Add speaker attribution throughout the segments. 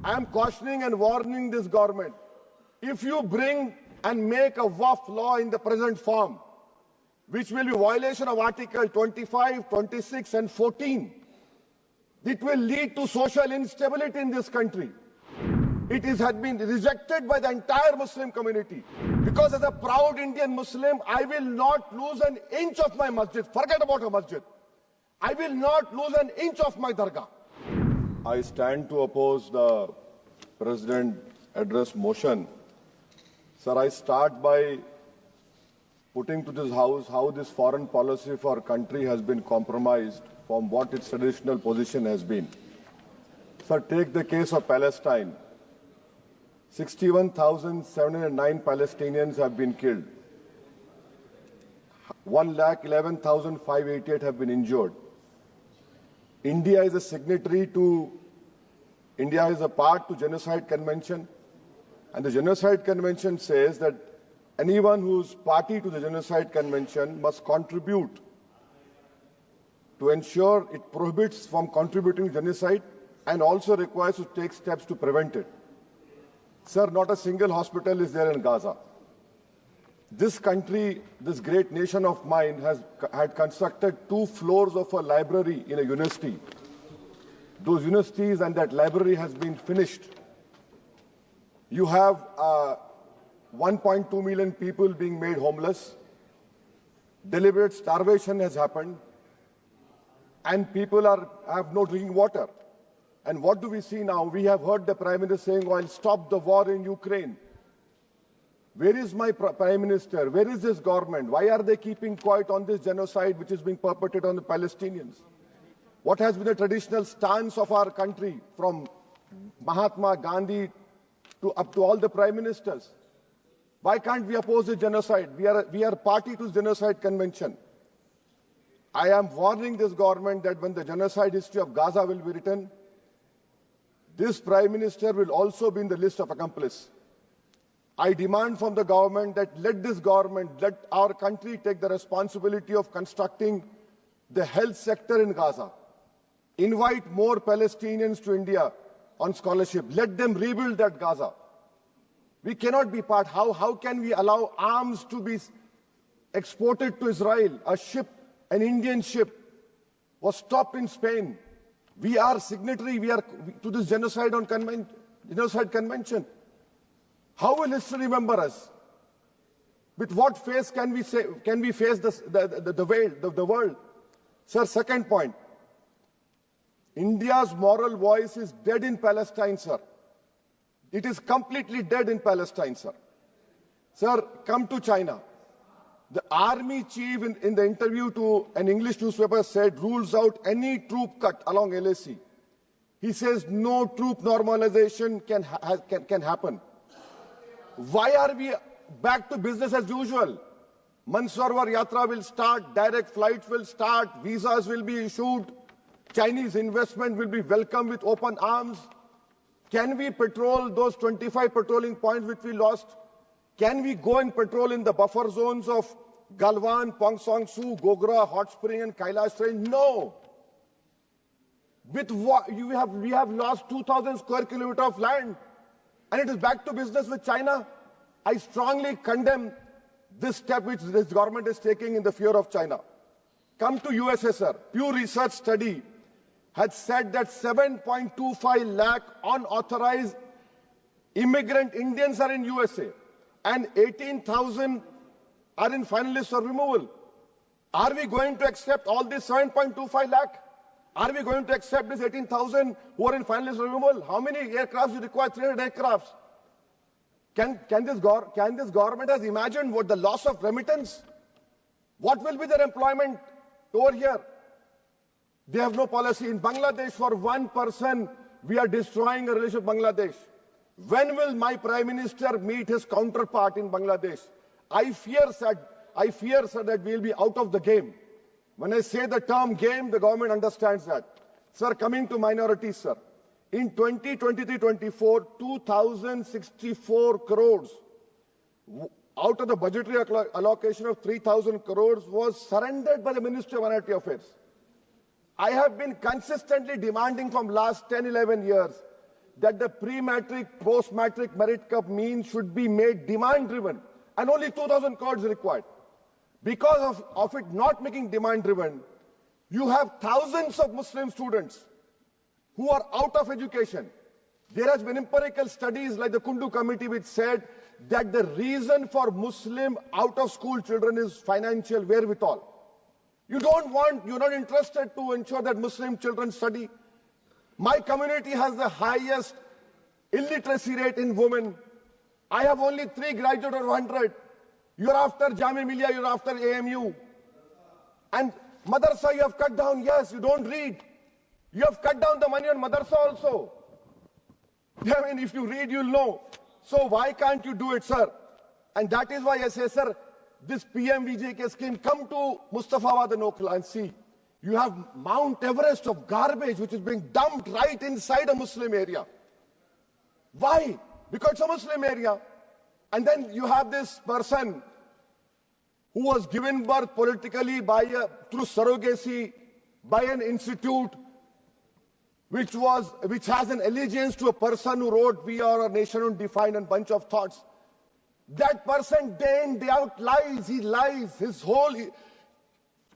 Speaker 1: I am cautioning and warning this government. If you bring and make a Waqf law in the present form, which will be violation of Article 25, 26 and 14, it will lead to social instability in this country. It has been rejected by the entire Muslim community. Because as a proud Indian Muslim, I will not lose an inch of my masjid. Forget about a masjid. I will not lose an inch of my dargah. I stand to oppose the President address motion. Sir, I start by putting to this House how this foreign policy for our country has been compromised from what its traditional position has been. Sir, take the case of Palestine. 61,709 Palestinians have been killed. 1,11,588 have been injured. India is a signatory to, India is a part to Genocide Convention, and the Genocide Convention says that anyone who's party to the Genocide Convention must contribute to ensure it prohibits from contributing to genocide and also requires to take steps to prevent it. Sir, not a single hospital is there in Gaza. This country, this great nation of mine, had constructed 2 floors of a library in a university. Those universities and that library has been finished. You have 1.2 million people being made homeless. Deliberate starvation has happened. And people have no drinking water. And what do we see now? We have heard the Prime Minister saying, "I'll stop the war in Ukraine." Where is my Prime Minister? Where is this government? Why are they keeping quiet on this genocide which is being perpetrated on the Palestinians? What has been the traditional stance of our country from Mahatma Gandhi up to all the Prime Ministers? Why can't we oppose the genocide? We are party to the Genocide Convention. I am warning this government that when the genocide history of Gaza will be written, this Prime Minister will also be in the list of accomplices. I demand from the government that let our country take the responsibility of constructing the health sector in Gaza. Invite more Palestinians to India on scholarship. Let them rebuild that Gaza. We cannot be part. How can we allow arms to be exported to Israel? An Indian ship was stopped in Spain. We are signatory to this Genocide Convention. How will history remember us? With what face can we face the world? Sir, second point. India's moral voice is dead in Palestine, sir. It is completely dead in Palestine, sir. Sir, come to China. The army chief in the interview to an English newspaper said rules out any troop cut along LAC. He says no troop normalization can happen. Why are we back to business as usual? Mansarovar Yatra will start, direct flights will start, visas will be issued, Chinese investment will be welcomed with open arms. Can we patrol those 25 patrolling points which we lost? Can we go and patrol in the buffer zones of Galwan, Pongsong Su, Gogra, Hot Spring and Kailash Range? No. With what we have lost 2,000 square kilometers of land, and it is back to business with China. I strongly condemn this step which this government is taking in the fear of China. Come to USSR. Pew Research study had said that 7.25 lakh unauthorized immigrant Indians are in USA. And 18,000 are in final list for removal. Are we going to accept all this 7.25 lakh? Are we going to accept this 18,000 who are in final list for removal? How many aircrafts you require? 300 aircrafts. Can this government has imagined what the loss of remittance? What will be their employment over here? They have no policy. In Bangladesh, for one person, we are destroying a relationship with Bangladesh. When will my Prime Minister meet his counterpart in Bangladesh? I fear, sir, that we will be out of the game. When I say the term game, the government understands that. Sir, coming to minorities, sir. In 2023-24, 2,064 crores out of the budgetary allocation of 3,000 crores was surrendered by the Ministry of Minority Affairs. I have been consistently demanding from last 10, 11 years that the pre-matric, post-matric merit cup mean should be made demand-driven, and only 2,000 crores is required. Because of it not making demand-driven, you have thousands of Muslim students who are out of education. There has been empirical studies like the Kundu Committee which said that the reason for Muslim out-of-school children is financial wherewithal. You're not interested to ensure that Muslim children study. My community has the highest illiteracy rate in women. I have only 3 graduates out of 100. You're after Jamia Millia, you're after AMU. And madrasa you have cut down, yes, you don't read. You have cut down the money on madrasa also. I mean, if you read, you'll know. So why can't you do it, sir? And that is why I say, sir, this PMVJK scheme, come to Mustafabad and Okla and see. You have Mount Everest of garbage which is being dumped right inside a Muslim area. Why? Because it's a Muslim area. And then you have this person who was given birth politically through surrogacy by an institute which has an allegiance to a person who wrote "We Are a Nation Undefined" and bunch of thoughts. That person day in, day out lies. He lies. His whole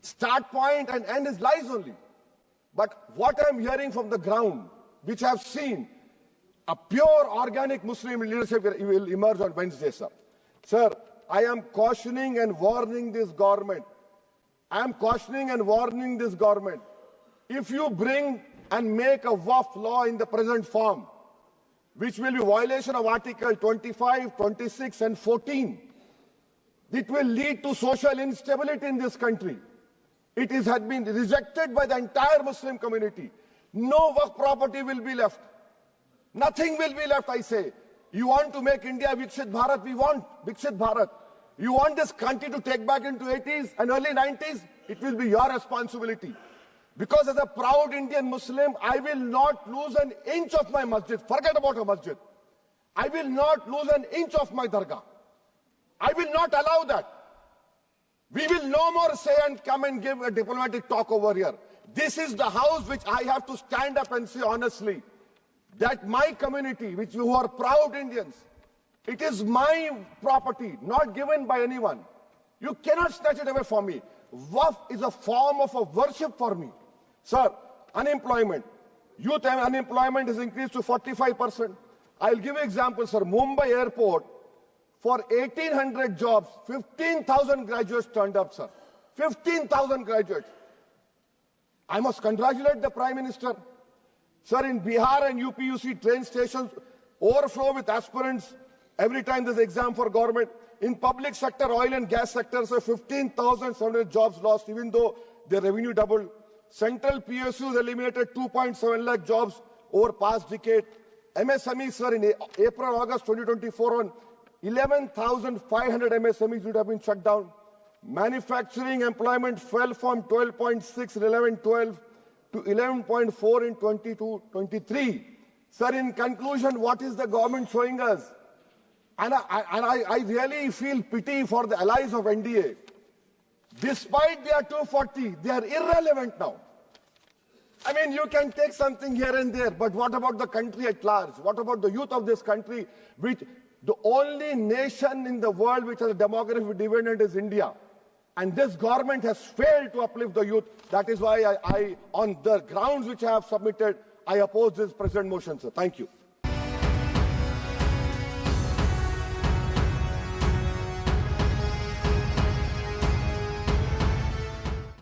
Speaker 1: start point and end is lies only. But what I'm hearing from the ground, which I've seen, a pure organic Muslim leadership will emerge on Wednesday, sir. Sir, I am cautioning and warning this government. I am cautioning and warning this government. If you bring and make a Waqf law in the present form, which will be violation of Article 25, 26 and 14, it will lead to social instability in this country. It has been rejected by the entire Muslim community. No Waqf property will be left. Nothing will be left, I say. You want to make India Viksit Bharat? We want Viksit Bharat. You want this country to take back into 80s and early 90s? It will be your responsibility. Because as a proud Indian Muslim, I will not lose an inch of my masjid. Forget about a masjid. I will not lose an inch of my dargah. I will not allow that. We will no more say and come and give a diplomatic talk over here. This is the house which I have to stand up and say honestly that my community, who are proud Indians, it is my property, not given by anyone. You cannot snatch it away from me. Waqf is a form of a worship for me. Sir, unemployment. Youth unemployment has increased to 45%. I'll give you examples, sir. Mumbai airport, for 1,800 jobs, 15,000 graduates turned up, sir. 15,000 graduates. I must congratulate the Prime Minister. Sir, in Bihar and UP, you see train stations overflow with aspirants every time there's an exam for government. In public sector, oil and gas sector, so 15,700 jobs lost, even though their revenue doubled. Central PSUs eliminated 2.7 lakh jobs over past decade. MSMEs, sir, in April, August 2024, on 11,500 MSMEs would have been shut down. Manufacturing employment fell from 12.6 in 11-12 to 11.4 in 22-23. Sir, in conclusion, what is the government showing us? And I really feel pity for the allies of NDA. Despite their 240, they are irrelevant now. I mean, you can take something here and there, but what about the country at large? What about the youth of this country, which the only nation in the world which has a demographic dividend is India? And this government has failed to uplift the youth. That is why I on the grounds which I have submitted, I oppose this present motion, sir. Thank you.